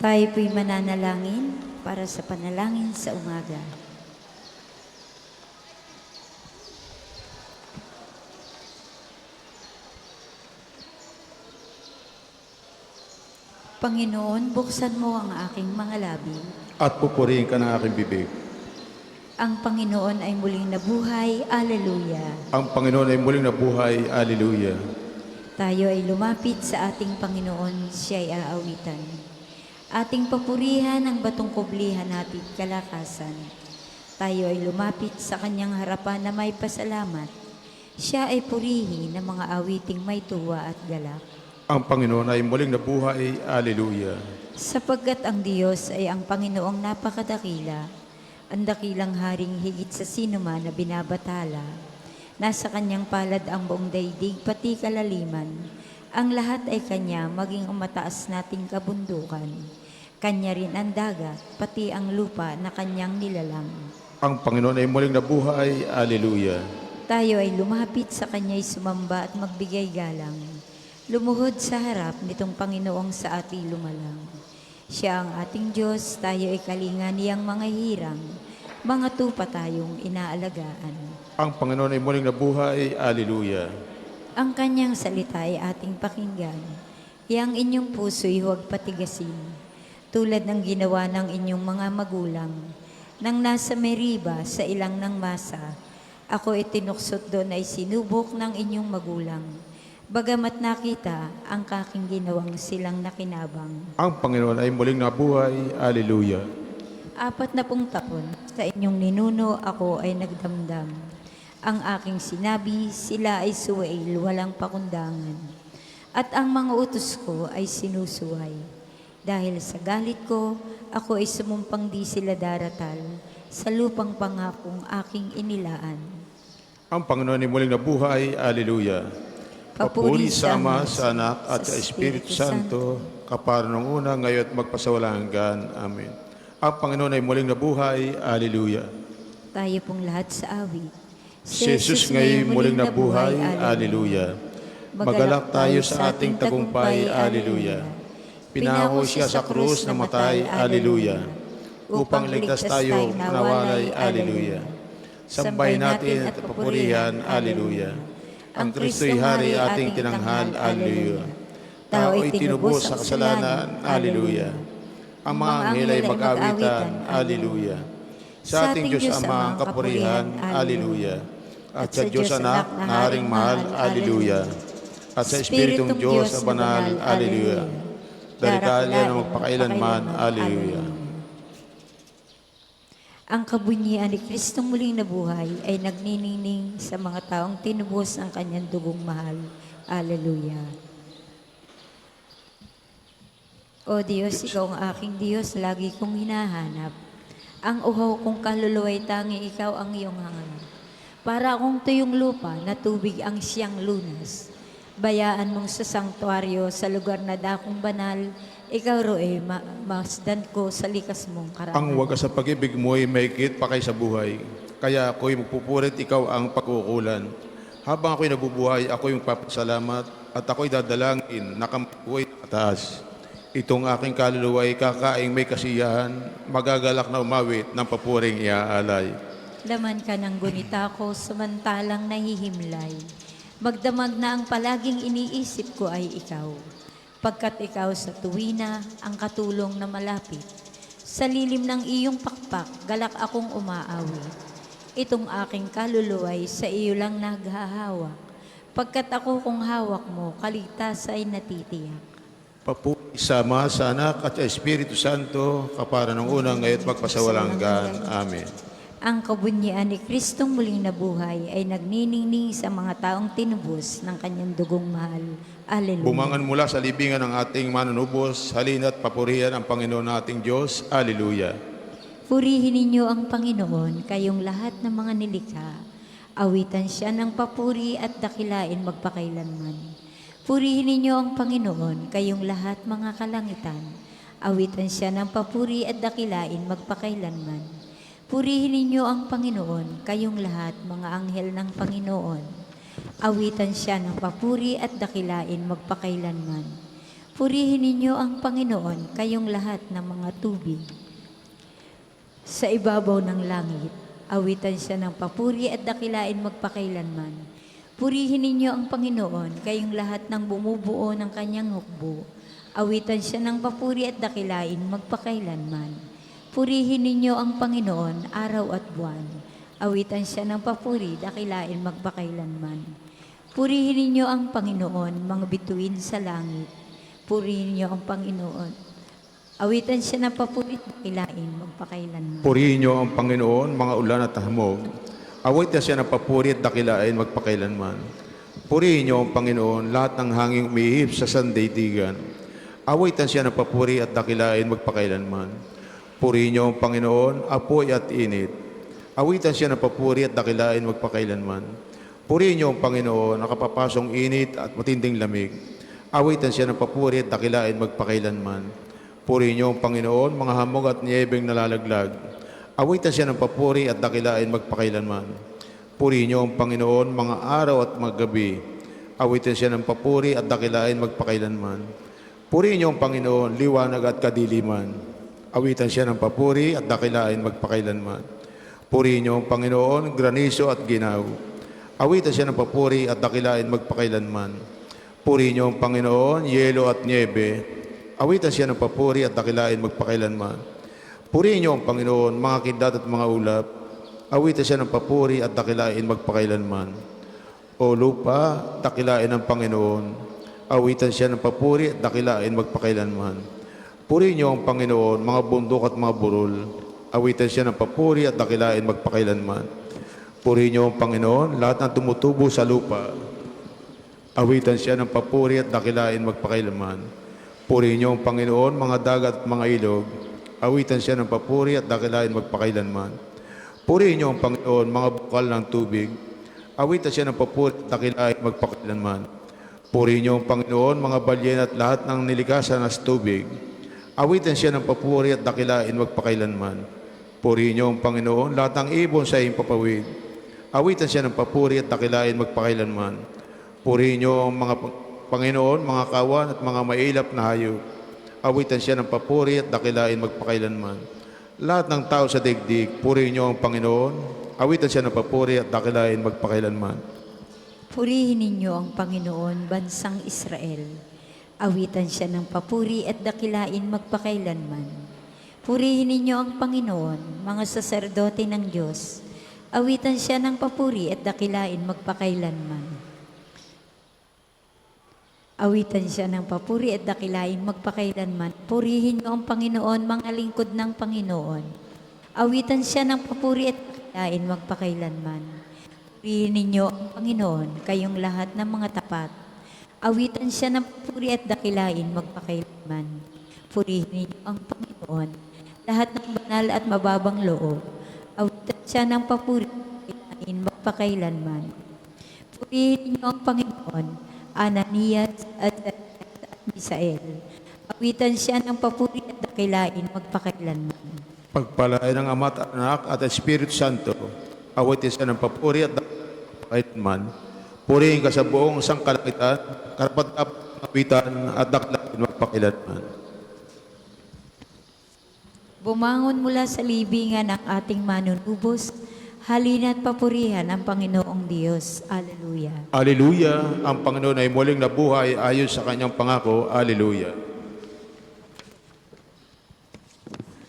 Tayo po'y mananalangin para sa panalangin sa umaga. Panginoon, buksan mo ang aking mga labi. At pupurihin ka ng aking bibig. Ang Panginoon ay muling nabuhay. Alleluia. Ang Panginoon ay muling nabuhay. Alleluia. Tayo ay lumapit sa ating Panginoon, siya'y aawitan. Ating papurihan ang batong kublihan natin kalakasan. Tayo ay lumapit sa kanyang harapan na may pasalamat. Siya ay purihin ng mga awiting may tuwa at galak. Ang Panginoon ay muling nabuhay. Alleluia. Sapagkat ang Diyos ay ang Panginoong napakadakila, ang dakilang haring higit sa sinuman na binabatala. Nasa kanyang palad ang buong daigdig, pati kalaliman. Ang lahat ay kanya, maging ang mataas nating kabundukan. Kanya rin ang dagat, pati ang lupa na kanyang nilalang. Ang Panginoon ay muling nabuhay. Alleluia. Tayo ay lumapit sa kanya'y sumamba at magbigay galang. Lumuhod sa harap nitong Panginoong sa ating lumalang. Siya ang ating Diyos, tayo ay kalinga niyang mga hirang. Mga tupa tayong inaalagaan. Ang Panginoon ay muling nabuhay. Alleluia. Ang kanyang salita ay ating pakinggan. Iyang inyong puso'y huwag patigasin. Tulad ng ginawa ng inyong mga magulang. Nang nasa Meriba sa ilang ng masa, ako itinuksot doon ay sinubok ng inyong magulang. Bagamat nakita ang kaking ginawang silang nakinabang. Ang Panginoon ay muling nabuhay. Alleluia. 40 taon sa inyong ninuno ako ay nagdamdam. Ang aking sinabi, sila ay suwail, walang pakundangan. At ang mga utos ko ay sinusuway. Dahil sa galit ko, ako ay sumumpang di sila daratal sa lupang pangakong aking inilaan. Ang Panginoon ay muling nabuhay. Alleluia. Papuri sa Ama, sa Anak, at sa Espiritu Santo, kapara nung una, ngayon at magpasawalang hanggan. Amen. Ang Panginoon ay muling nabuhay. Alleluia. Tayo pong lahat sa awit. Si Jesus ngayon muling nabuhay. Alleluia. Magalak tayo sa ating tagumpay. Alleluia. Pinako siya sa krus na matay. Alleluia. Upang ligtas tayo nawalay. Alleluia. Sambahin natin at papurihan. Alleluia. Ang Kristo'y Hari ating tinanghal. Alleluia. Tao ay tinubos sa kasalanan. Alleluia. Ang mga anghel ay mag-awitan. Alleluia. Sa ating Diyos Ama ang kapurihan. Alleluia. At sa Diyos Anak na Haring mahal. Alleluia. At sa Espiritong Diyos na banal. Alleluia. Darigala na magpakailanman. Alleluia. Ang kabunyian ni Kristong muling nabuhay ay nagniningning sa mga taong tinubos ang kanyang dugong mahal. Alleluia. O Diyos, ikaw ang aking Diyos, lagi kong hinahanap. Ang uhaw kong kaluluwa'y tangi ikaw ang iyong hanganap. Para akong tuyong lupa na tubig ang siyang lunas. Bayaan mong sa sanktuaryo sa lugar na dakong banal, ikaw ro'y masdan ko sa likas mong karangal. Ang wagas sa pag-ibig mo'y mahigit pa kay sa buhay. Kaya ako'y magpupurit, ikaw ang pagkukulan. Habang ako'y nabubuhay, ako'y magpapasalamat at ako'y dadalangin na kampu'y mataas. Itong aking kaluluwa'y kakaing may kasiyahan, magagalak na umawit ng papuring iaalay. Laman ka ng gunita ko, samantalang nahihimlay. Magdamag na ang palaging iniisip ko ay ikaw. Pagkat ikaw sa tuwina, ang katulong na malapit. Sa lilim ng iyong pakpak, galak akong umaawi. Itong aking kaluluway sa iyo lang naghahawak. Pagkat ako kung hawak mo, kaligtas ay natitiyak. Papuri sa Ama, sa Anak, at sa Espiritu Santo, kapara ng unang ngayon at magpasawalang hanggan. Amen. Ang kabunyian ni Kristong muling nabuhay ay nagniningning sa mga taong tinubos ng kanyang dugong mahal. Alleluia. Bumangan mula sa libingan ng ating manunubos, halina't papurihan ang Panginoon nating Diyos. Alleluia. Purihin ninyo ang Panginoon, kayong lahat ng mga nilikha. Awitan siya ng papuri at dakilain magpakailanman. Purihin ninyo ang Panginoon, kayong lahat mga kalangitan. Awitan siya ng papuri at dakilain magpakailanman. Purihin ninyo ang Panginoon, kayong lahat mga anghel ng Panginoon. Awitan siya ng papuri at dakilain magpakailanman. Purihin ninyo ang Panginoon, kayong lahat ng mga tubig. Sa ibabaw ng langit, awitan siya ng papuri at dakilain magpakailanman. Purihin ninyo ang Panginoon, kayong lahat ng bumubuo ng kanyang hukbo. Awitan siya ng papuri at dakilain magpakailanman. Purihin ninyo ang Panginoon, araw at buwan. Awitan siya ng papuri, dakilain magpakailanman. Purihin ninyo ang Panginoon, mga bituin sa langit. Purihin ninyo ang Panginoon. Awitan siya ng papuri, dakilain magpakailanman. Purihin niyo ang Panginoon, mga ulan at hamog. Awitan siya ng papuri at dakilain magpakailanman. Purihin niyo ang Panginoon, lahat ng hanging umihip sa sandaigdigan. Awitan siya ng papuri at dakilain magpakailanman. Purihin niyo ang Panginoon, apoy at init. Awitan siya ng papuri at dakilain magpakailanman. Purihin niyo ang Panginoon, nakapapasong init at matinding lamig. Awitan siya ng papuri at dakilain magpakailanman. Purihin niyo ang Panginoon, mga hamog at niyebeng nalalaglag. Awitan siya ng papuri at dakilain magpakailanman. Purihin niyo ang Panginoon, mga araw at mga gabi. Awitan siya ng papuri at dakilain magpakailanman. Purihin niyo ang Panginoon, liwanag at kadiliman. Awitan siya ng papuri at dakilain magpakailanman. Purihin niyo ang Panginoon, granizo at ginaw. Awitan siya ng papuri at dakilain magpakailanman. Purihin niyo ang Panginoon, yelo at niebe. Awitan siya ng papuri at dakilain magpakailanman. Purihin niyo ang Panginoon, mga kidlat at mga ulap. Awitan siya ng papuri at dakilain magpakailanman. O lupa, dakilain ang Panginoon. Awitan siya ng papuri at dakilain magpakailanman. Purihin niyo ang Panginoon, mga bundok at mga burol. Awitan siya ng papuri at dakilain magpakailanman. Purihin niyo ang Panginoon, lahat ng tumutubo sa lupa. Awitan siya ng papuri at dakilain magpakailanman. Purihin niyo ang Panginoon, mga dagat at mga ilog. Awitan siya ng papuri at dakilain magpakailanman. Purihin niyo ang Panginoon, mga bukal ng tubig. Awitan siya ng papuri at dakilain magpakailanman. Purihin niyo ang Panginoon, mga balyen at lahat ng nilikasan na sa tubig. Awitan siya ng papuri at dakilain magpakailanman. Purihin niyo ang Panginoon, lahat ng ibon sa himpapawid. Awitan siya ng papuri at dakilain magpakailanman. Purihin niyo ang mga Panginoon, mga kawan at mga mailap na hayop. Awitan siya ng papuri at dakilain magpakailanman. Lahat ng tao sa daigdig, purihin niyo ang Panginoon. Awitan siya ng papuri at dakilain magpakailanman. Purihin ninyo ang Panginoon, bansang Israel. Awitan siya ng papuri at dakilain magpakailanman. Purihin ninyo ang Panginoon, mga saserdote ng Diyos. Awitan siya ng papuri at dakilain magpakailanman. Awitan siya ng papuri at dakilain magpakailanman. Purihin niyo ang Panginoon, mga lingkod ng Panginoon. Awitan siya ng papuri at dakilain magpakailanman. Purihin ninyo ang Panginoon, kayong lahat ng mga tapat. Awitan siya ng papuri at dakilain magpakailanman. Purihin ninyo ang Panginoon, lahat ng banal at mababang loob. Awitan siya ng papuri at dakilain magpakailanman. Purihin ninyo ang Panginoon, Ananias at Misael. Awitan siya ng papuri at dakilain magpakailanman. Pagpalain ng Ama at Anak at Espiritu Santo. Awitan siya ng papuri at dakilain magpakailanman. Purihin ka sa buong sangkalakitan, karapat-dapat awitan at dakilain magpakailanman. Bumangon mula sa libingan ang ating manunubos. Halina't papurihan ang Panginoong Diyos. Alleluia. Alleluia! Ang Panginoon ay muling nabuhay ayon sa kanyang pangako. Alleluia!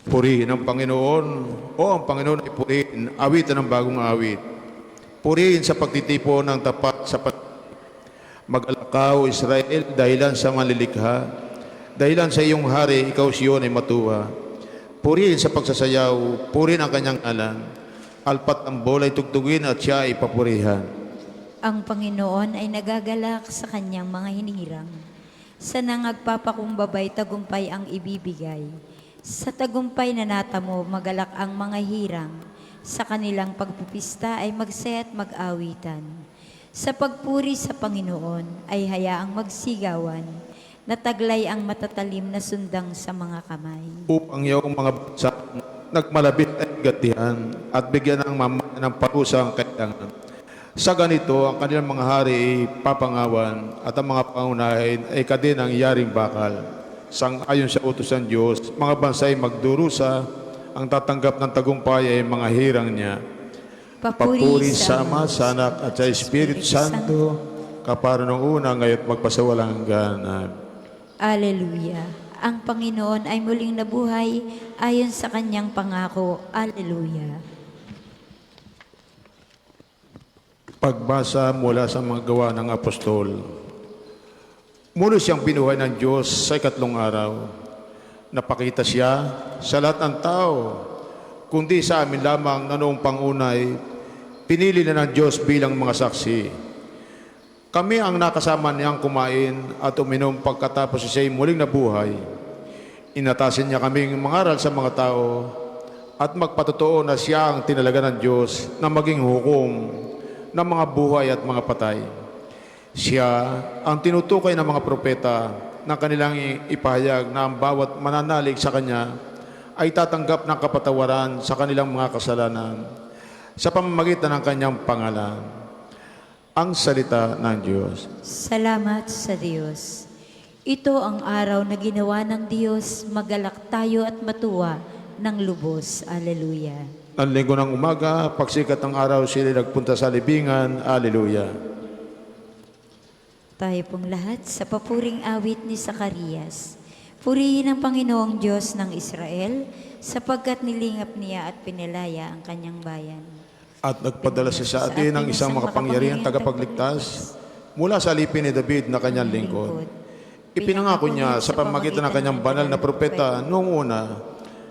Purihin ang Panginoon. O ang Panginoon ay purihin. Awitan ng bagong awit. Purihin sa pagtitipon ng tapat sa Mag-alakaw, Israel, dahilan sa malilikha. Dahilan sa iyong hari, ikaw Siyon ay matuwa. Purihin sa pagsasayaw. Purihin ang kanyang alam. Alpat ang bolay tugtugin at siya ay papurihan. Ang Panginoon ay nagagalak sa kanyang mga hinirang. Sa nangagpapakumbabay, tagumpay ang ibibigay. Sa tagumpay na natamo, magalak ang mga hirang. Sa kanilang pagpipista ay magsaya at mag-awitan. Sa pagpuri sa Panginoon ay hayaang magsigawan. Nataglay ang matatalim na sundang sa mga kamay. Upang iyong mga bansa nagmalabit ay gatihan at bigyan ng mamaya ng parusa ang kailangan. Sa ganito, ang kanilang mga hari ay papangawan at ang mga pangunahin ay kadinang yaring bakal. Sang-ayon sa utos ng Diyos, mga bansa ay magdurusa, ang tatanggap ng tagumpay ay mga hirang niya. Papuri sa Ama, sa Anak at sa Espiritu Santo, kapara nung una, ngayon magpasawalang hanggan. Amen. Alleluia. Ang Panginoon ay muling nabuhay ayon sa kanyang pangako. Alleluia. Pagbasa mula sa mga gawa ng apostol. Muli siyang binuhay ng Diyos sa ikatlong araw. Napakita siya sa lahat ng tao, kundi sa amin lamang na noong pangunay, pinili na ng Diyos bilang mga saksi. Kami ang nakasama niyang kumain at uminom pagkatapos siya'y muling nabuhay. Inatasin niya kaming mangaral sa mga tao at magpatotoo na siya ang tinalaga ng Diyos na maging hukom ng mga buhay at mga patay. Siya ang tinutukoy ng mga propeta na kanilang ipahayag na ang bawat mananalig sa Kanya ay tatanggap ng kapatawaran sa kanilang mga kasalanan sa pamamagitan ng Kanyang pangalan. Ang salita ng Diyos. Salamat sa Diyos. Ito ang araw na ginawa ng Diyos, magalak tayo at matuwa ng lubos. Alleluia. Ang linggo ng umaga, pagsikat ng araw, sila nagpunta sa libingan. Alleluia. Tayo pong lahat sa papuring awit ni Zacarias. Purihin ang Panginoong Diyos ng Israel, sapagkat nilingap niya at pinalaya ang kanyang bayan. At nagpadala siya sa atin ng isang makapangyarihang tagapagligtas mula sa alipin ni David na kanyang lingkod. Ipinangako niya sa pamamagitan ng kanyang banal na propeta noong una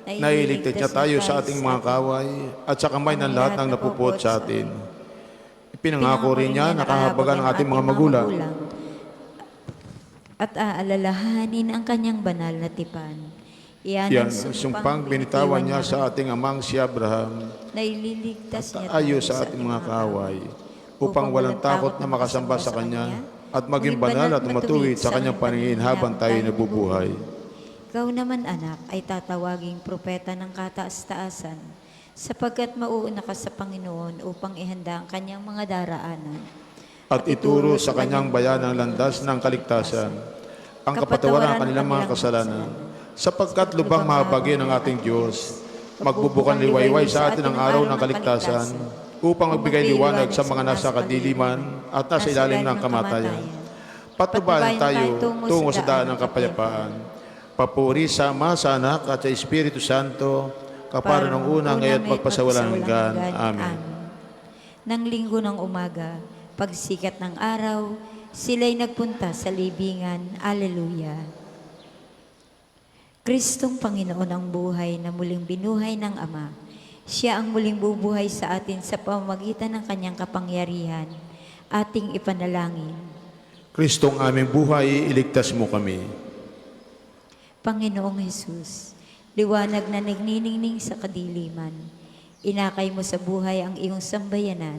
na iligtas niya tayo sa ating mga kaway at sa kamay ng lahat ng napupot sa atin. Ipinangako rin niya na kahabagan ng ating mga magulang at aalalahanin ang kanyang banal na tipan. Iyan Yan, ang sumpang binitawan niya sa ating amang si Abraham na ililigtas niya ayo sa ating mga kaway upang walang takot na makasamba sa Kanya at maging banal at matuwid sa Kanyang paningin habang tayo nabubuhay. Ikaw naman, anak, ay tatawaging propeta ng kataas-taasan, sapagkat mauuna ka sa Panginoon upang ihanda ang kanyang mga daraanan. At ituro sa Kanyang bayan ang landas ng kaligtasan, ang kapatawaran ng kanilang mga kasalanan, sapagkat lubang mahabagin ng ating Diyos, magbubukan liwayway sa atin ang araw ng kaligtasan, upang magbigay liwanag sa mga nasa kadiliman at nasa ilalim ng kamatayan. Patnubayan tayo tungo sa daan ng kapayapaan. Papuri sa Ama, sa Anak at sa Espiritu Santo, kapara nung una, ngayon at magpasawalang hanggan. Amen. Nang linggo ng umaga, pagsikat ng araw, sila'y nagpunta sa libingan. Alleluia. Kristong Panginoon ang buhay na muling binuhay ng Ama. Siya ang muling bubuhay sa atin sa pamamagitan ng kanyang kapangyarihan. Ating ipanalangin. Kristong aming buhay, iligtas mo kami. Panginoong Hesus, liwanag na nagniningning sa kadiliman, inakay mo sa buhay ang iyong sambayanan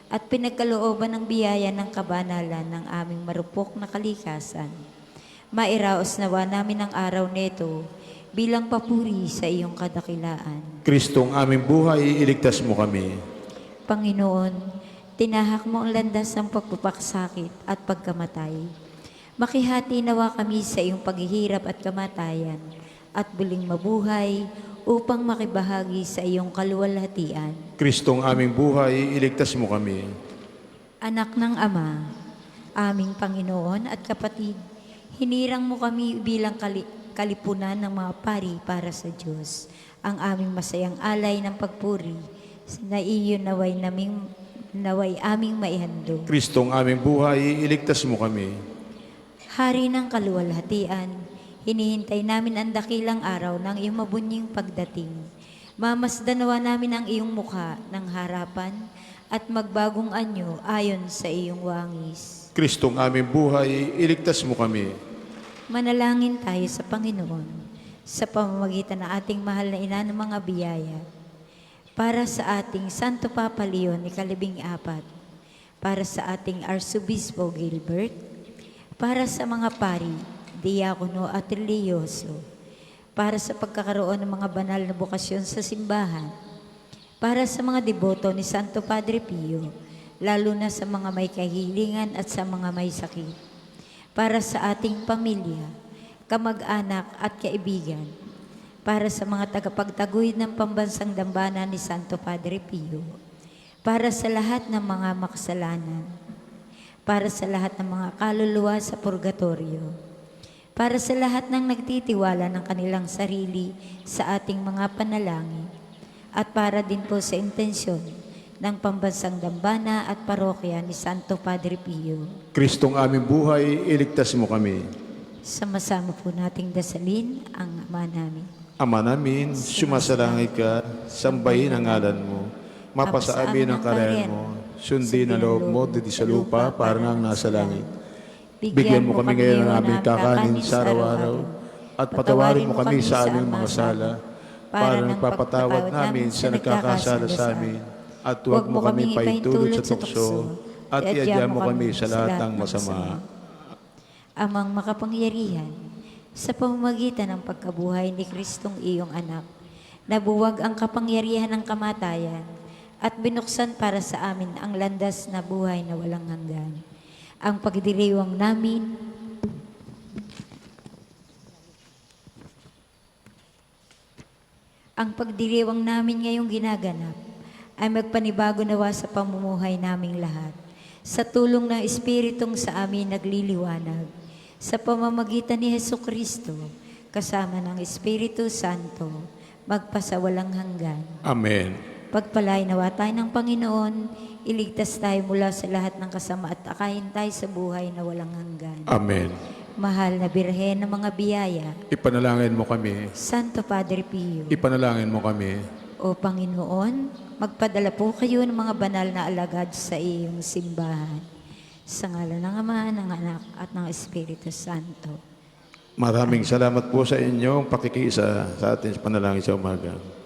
at pinagkalooban ng biyaya ng kabanalan ng aming marupok na kalikasan. Mairaos nawa namin ang araw nito bilang papuri sa iyong kadakilaan. Kristong aming buhay, iligtas mo kami. Panginoon, tinahak mo ang landas ng pagpapaksakit at pagkamatay. Makihati nawa kami sa iyong paghihirap at kamatayan at buling mabuhay upang makibahagi sa iyong kaluwalhatian. Kristong aming buhay, iligtas mo kami. Anak ng Ama, aming Panginoon at kapatid, hinirang mo kami bilang kalipunan ng mga pari para sa Diyos. Ang aming masayang alay ng pagpuri na iyo naway aming maihandog. Kristong aming buhay, iligtas mo kami. Hari ng kaluwalhatian, hinihintay namin ang dakilang araw ng iyong mabunying pagdating. Mamasdan nawa namin ang iyong mukha ng harapan at magbagong anyo ayon sa iyong wangis. Kristong aming buhay, iligtas mo kami. Manalangin tayo sa Panginoon sa pamamagitan ng ating mahal na ina ng mga biyaya. Para sa ating Santo Papa Leon ika-14, para sa ating Arsobispo Gilbert, para sa mga pari, diakono at reliyoso, para sa pagkakaroon ng mga banal na bukasyon sa simbahan, para sa mga deboto ni Santo Padre Pio, lalo na sa mga may kahilingan at sa mga may sakit. Para sa ating pamilya, kamag-anak at kaibigan, para sa mga tagapagtaguyod ng pambansang dambana ni Santo Padre Pio, para sa lahat ng mga makasalanan, para sa lahat ng mga kaluluwa sa purgatorio, para sa lahat ng nagtitiwala ng kanilang sarili sa ating mga panalangin, at para din po sa intensyon ng pambansang dambana at parokya ni Santo Padre Pio. Kristong aming buhay, iligtas mo kami. Sama-sama po nating dasalin ang Ama namin. Ama namin, sumasalangit ka, sambahin ang ngalan mo. Mapasa amin ang karyan mo. Sundin ang loob mo dito sa lupa para nang nasa langit. Bigyan mo kami ngayon ng aming kakanin sa araw-araw at patawarin mo kami sa aming mga sala para nagpapatawad namin sa nagkakasala sa amin. At huwag mo kami paitulot sa tukso at iadya mo kami sa lahat ng masama. Amang makapangyarihan, sa pamamagitan ng pagkabuhay ni Kristong iyong anak, nabuwag ang kapangyarihan ng kamatayan at binuksan para sa amin ang landas na buhay na walang hanggan. Ang pagdiriwang namin ngayong ginaganap ay magpanibago nawa sa pamumuhay naming lahat. Sa tulong ng Espiritong sa amin nagliliwanag, sa pamamagitan ni Hesukristo, kasama ng Espiritu Santo, magpasawalang hanggan. Amen. Pagpalain nawa tayo ng Panginoon, iligtas tayo mula sa lahat ng kasama at akayin tayo sa buhay na walang hanggan. Amen. Mahal na Birhen ng mga biyaya, Ipanalangin mo kami. Santo Padre Pio, Ipanalangin mo kami. O Panginoon, magpadala po kayo ng mga banal na alagad sa iyong simbahan. Sa ngalan ng Ama, ng Anak, at ng Espiritu Santo. Maraming salamat po sa inyong pakikiisa sa ating panalangin sa umaga.